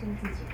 信自己。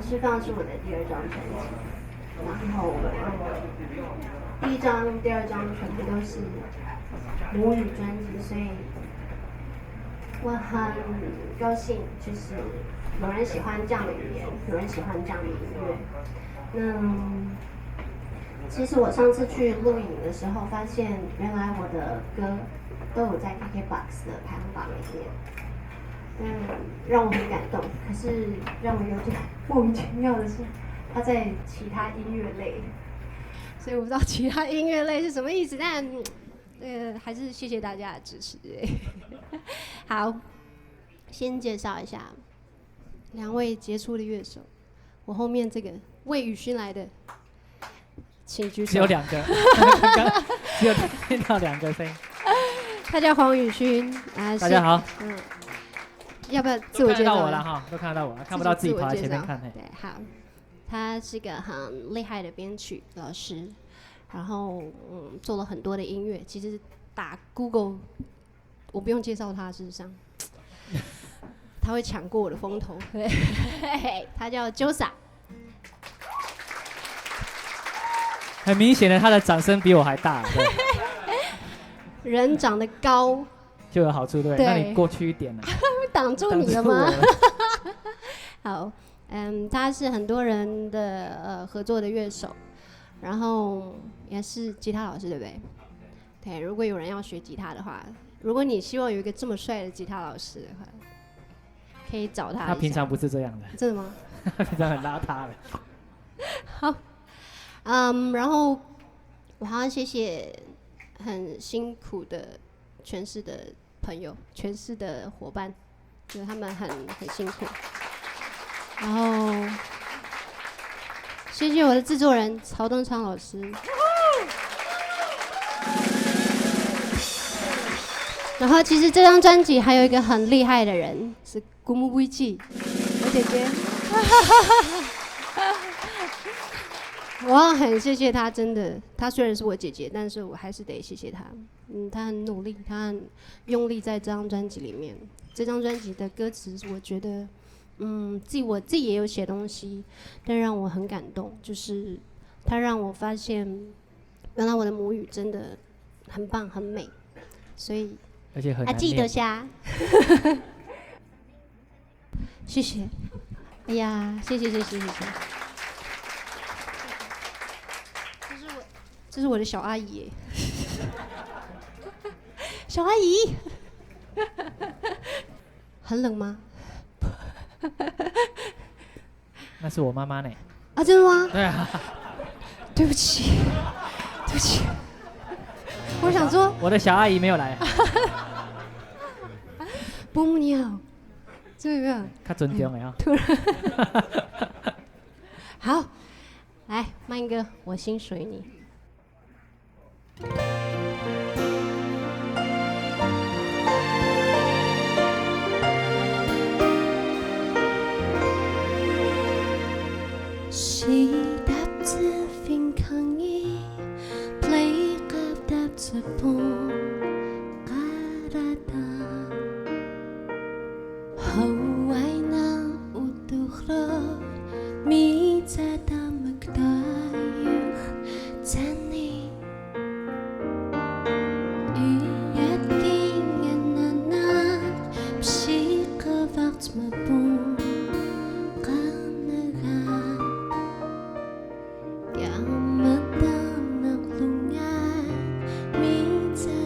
释放是我的第2张专辑，然后第1张、第2张全部都是母语专辑，所以我很高兴，就是有人喜欢这样的语言，有人喜欢这样的音乐。其实我上次去录影的时候，发现原来我的歌都有在 KKBOX 的排行榜里面。让我很感动。可是让我有点莫名其妙的是，它在其他音乐类，所以我不知道其他音乐类是什么意思。但还是谢谢大家的支持。好，先介绍一下2位杰出的乐手。我后面这个魏宇勋来的，请举手。只有2个，只有听到2个声音。他叫黄宇勋啊。大家好。要不要自我介绍？都看得到我了哈，都看得到我，看不到自己跑在前面看。对，好，他是个很厉害的编曲老师，然后做了很多的音乐。其实打 Google， 我不用介绍他，事实上，他会抢过我的风头。对，他叫 Josa。很明显的，他的掌声比我还大。对，人长得高就有好处，对。对那你过去一点啊，挡住你了吗？挡住我了好，他是很多人的合作的乐手，然后也是吉他老师，对不对？对，如果有人要学吉他的话，如果你希望有一个这么帅的吉他老师的话，可以找他一下。他平常不是这样的，真的吗？他平常很邋遢的。好，然后我还要谢谢很辛苦的诠释的朋友、诠释的伙伴，就是他们很辛苦。然后谢谢我的制作人曹东昌老师。然后其实这张专辑还有一个很厉害的人是古木威纪，我姐姐。我要很谢谢她，真的，她虽然是我姐姐，但是我还是得谢谢她。她很努力，她很用力在这张专辑里面。这张专辑的歌词，我觉得，我自己也有写东西，但让我很感动，就是她让我发现，原来我的母语真的很棒很美，所以而且很难记得念。下。谢谢。哎呀，谢谢。这是我的小阿姨耶，小阿姨，很冷吗？那是我妈妈呢。啊，真的吗？对啊，对不起，我想说，我的小阿姨没有来，伯母你好，这个她尊重的啊。突然，好，来，慢歌，我心属于你。시답트 핑캉이 플레이갑답트 폰 까라다 하와이나 우뚜흐러 미자다 먹다유 잔니 이야기는 나나 psiqavart mabon Yang matang naklungan minsan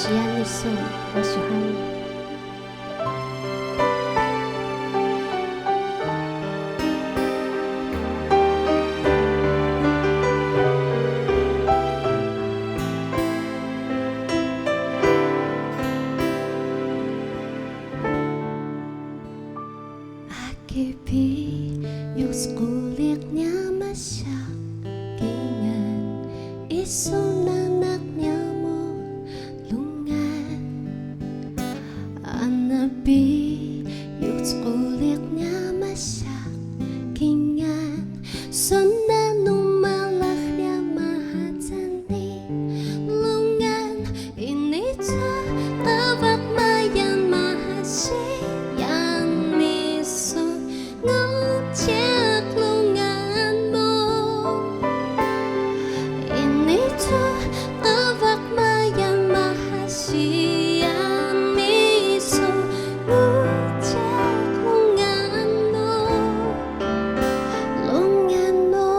西安绿色，我喜欢你。Akipi yung skuliknya masyakingan isunanaknya mo lungan anabi yung skuliknya masyakingan sunanumalakhnya mahadzani lungan inito tabak mayan mahasiyang miso ngecek lungan mo inito tabak mayan mahasiyang miso ngecek lungan mo lungan mo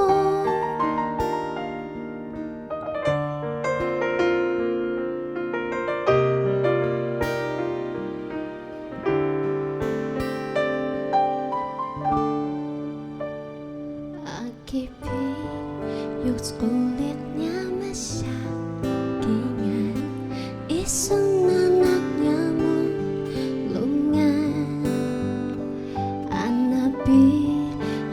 Akipi yung skuliknya masyakingan isang nanaknya mo lungan anabi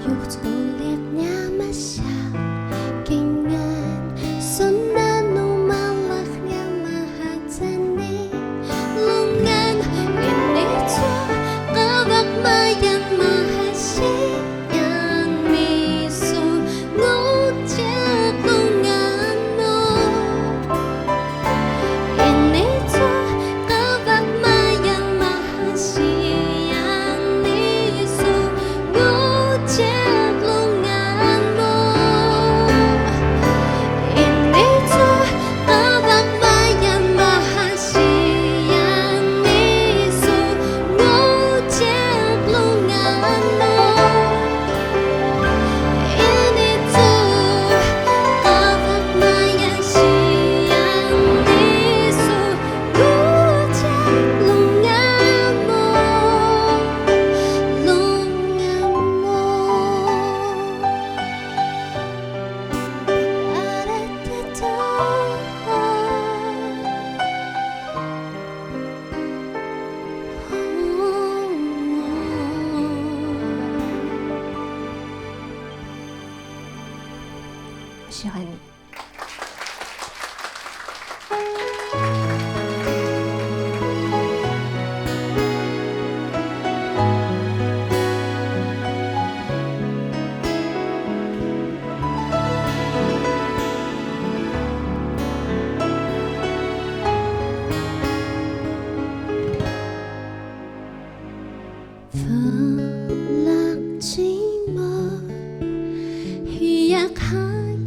yung skuliknya masyakingan sunanumalaknya mahadzani lungan inito kabak mayang mahasiyang miso ngecek lungan mo inito kabak mayang mahasiyang miso ngecek lungan mo inito kabak mayang mahasiyang miso ngecek lungan mo inito kabak mayang siyang miso ngecek lungan mo我喜欢你。Falakcima hiyak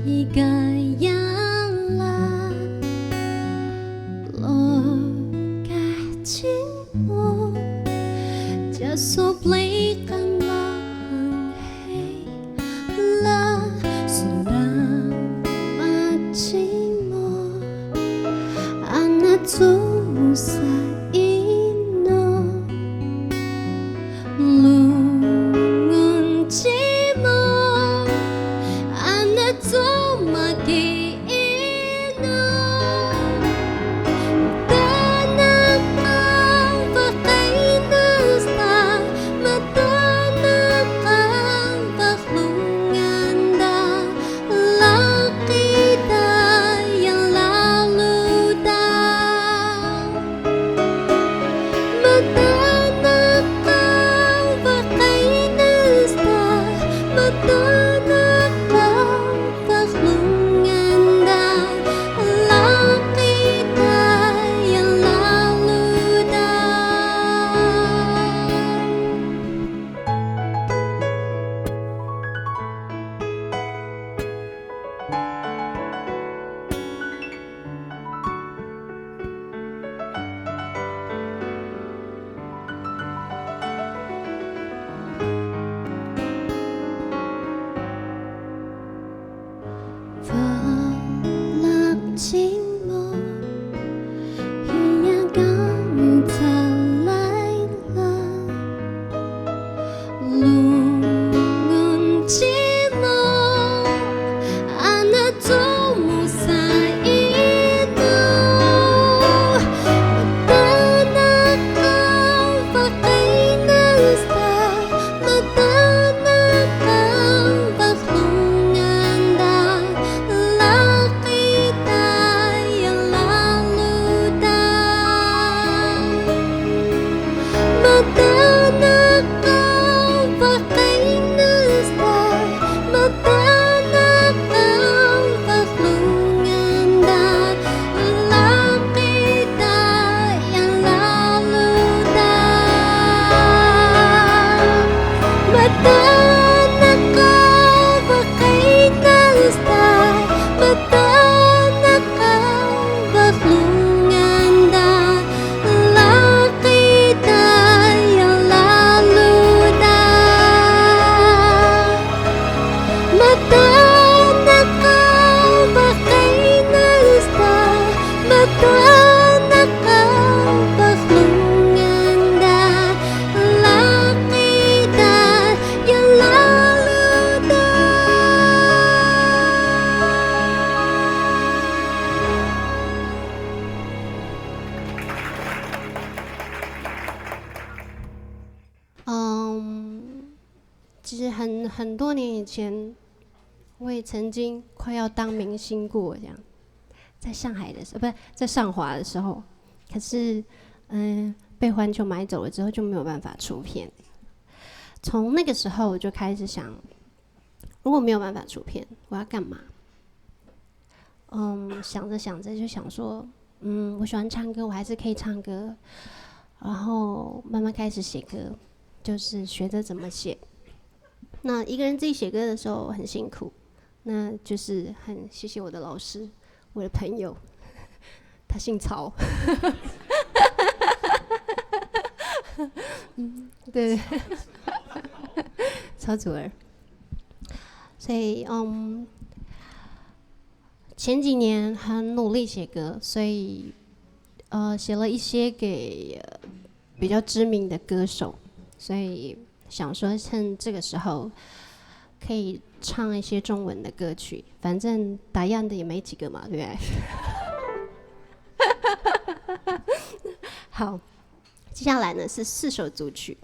higayala lokacimo jasoplikan lahang la sunamacimo anatumu sa ino lungun cimo anato mag-iino tanang ang pakainas na matanang ang paklungan na laki dayang lalo daw 其实很多年以前，我也曾经快要当明星过，这样，在上海的时候，不是在上华的时候，可是被环球买走了之后就没有办法出片。从那个时候我就开始想，如果没有办法出片，我要干嘛？想着想着就想说，我喜欢唱歌，我还是可以唱歌，然后慢慢开始写歌，就是学着怎么写。那一个人自己写歌的时候很辛苦，那就是很谢谢我的老师，我的朋友，他姓曹，对，曹祖儿。所以前几年很努力写歌，所以写了一些给比较知名的歌手，所以想说趁这个时候可以唱一些中文的歌曲，反正打样的也没几个嘛，对不对？好，接下来呢是4首组曲，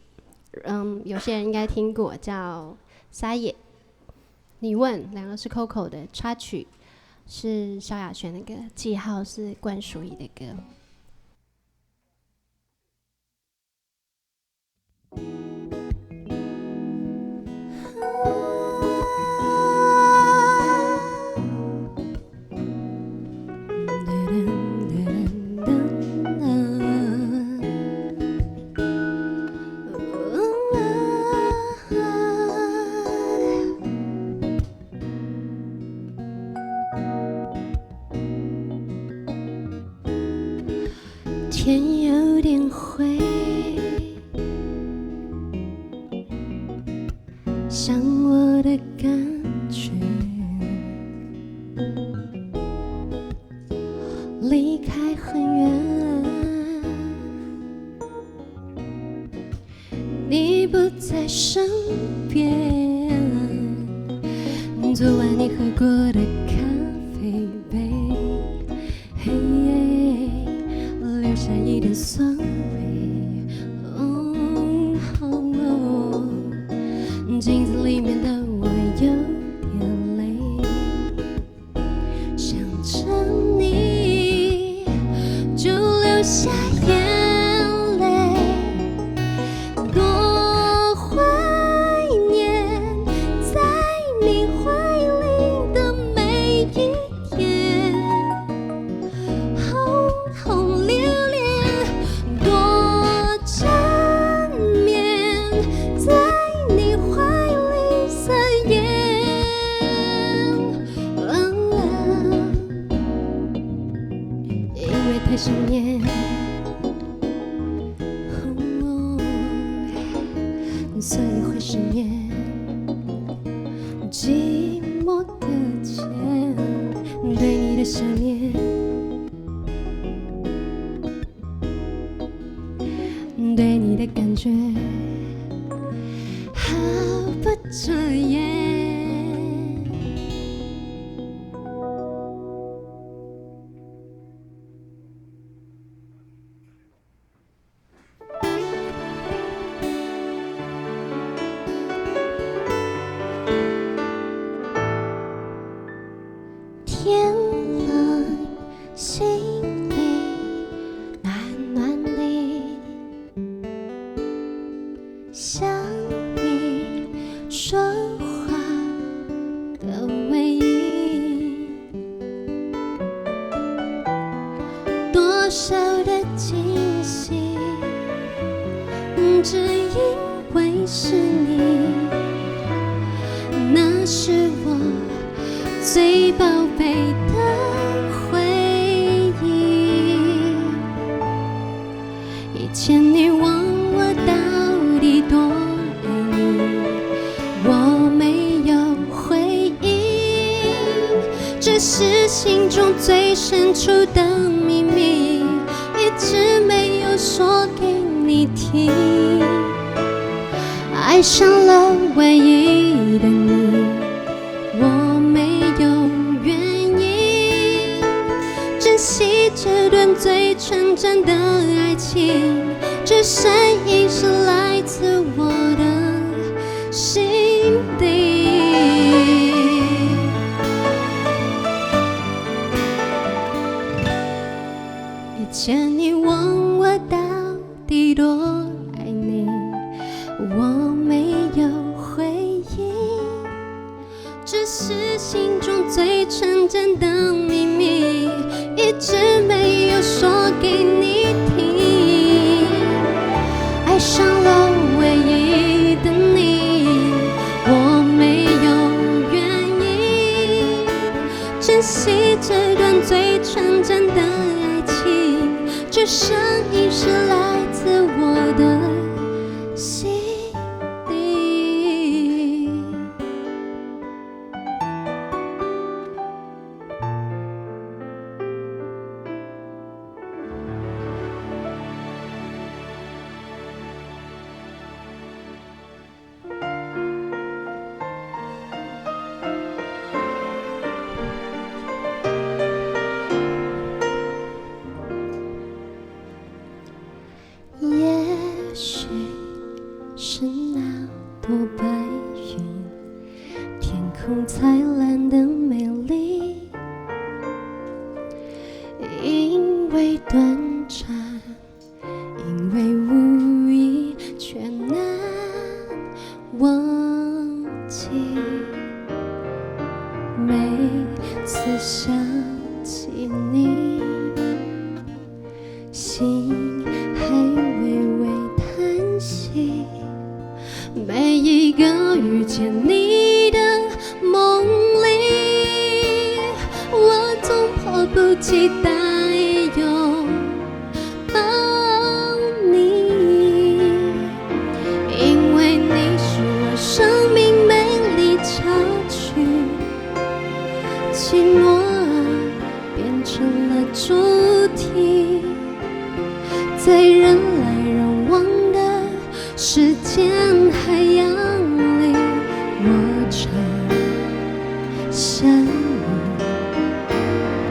有些人应该听过，叫撒野、你问，两个是 Coco 的插曲，是萧亚轩的歌，记号是关淑怡的歌。天有点灰，像我的感觉，离开很远，你不在身边，昨晚你喝过的咖啡杯，嘿留下一点酸味，镜子里面的我有点累，想着你就流下眼泪，多怀念在你怀里的每一天，轰轰烈烈多缠绵，在你怀里撒野，因为太想念，所以会失眠，寂寞搁浅，对你的想念，对你的感觉毫不遮掩。天冷，心里暖暖的，想你说话的唯一，多少的惊喜，只因为是你，那是我最宝贝的回忆。以前你问我到底多爱你，我没有回应，只是心中最深处的秘密，一直没有说给你听。爱上了唯一的你，我没有原因，珍惜这段最纯真的爱情，这声音是来自我的心。前你问我到底多爱你，我没有回应，只是心中最纯真的秘密，一直没有说给你听。爱上了唯一的你，我没有原因，珍惜这段最纯真的爱情，这声音是来自我的心底。也许是那朵白云，天空灿烂的美丽，因为短暂，因为无意，却难忘记。每次想起你，心还微微叹息，每一个遇见你的梦里，我总迫不及待拥抱你，因为你是我生命美丽插曲，寂寞变成了主题，在人来人往的时间海洋里，我常想你，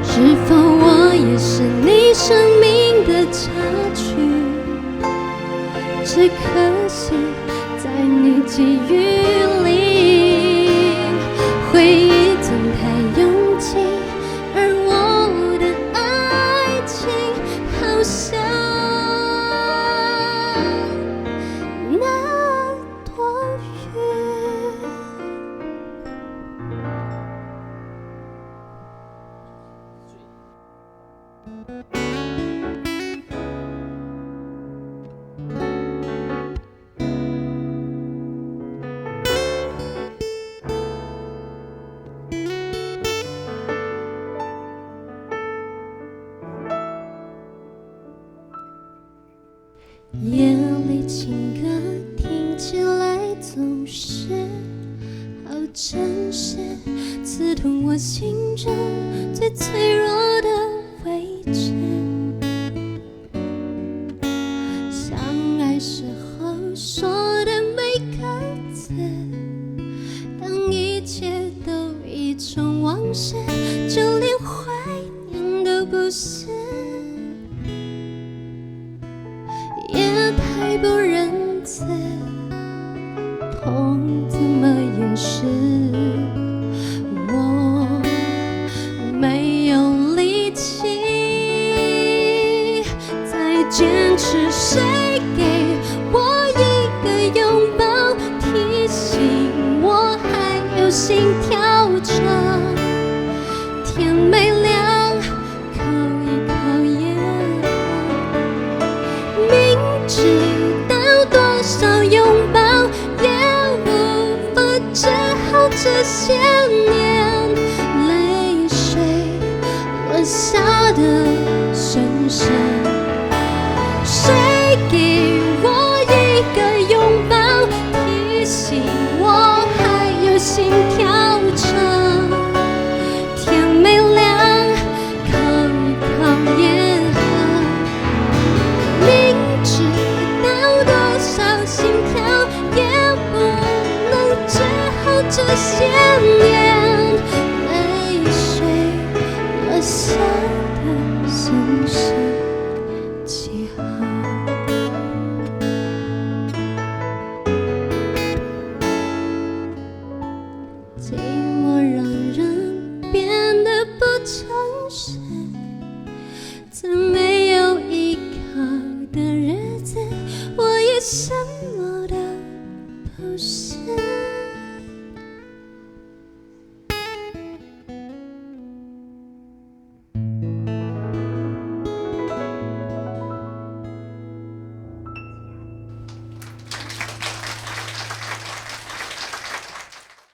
是否我也是你生命的插曲？只可惜在你际遇里，回忆总太拥挤，而我的爱情好像那朵云。夜里情歌听起来总是好真实，刺痛我心中最脆弱的位置。相爱时候说的每个字，当一切都已成往事，就连怀念都不是。也太不认字，痛怎么掩饰？我没有力气再坚持，谁给我一个拥抱，提醒我还有心跳着。天没亮，靠一靠也好，明知道多少拥抱也无法治好这些年泪水落下的深深。谁给我一个拥抱，提醒我还有心跳着。天没亮，靠一靠也好，明知道多少心跳也不能治好这些年泪水落下的深深。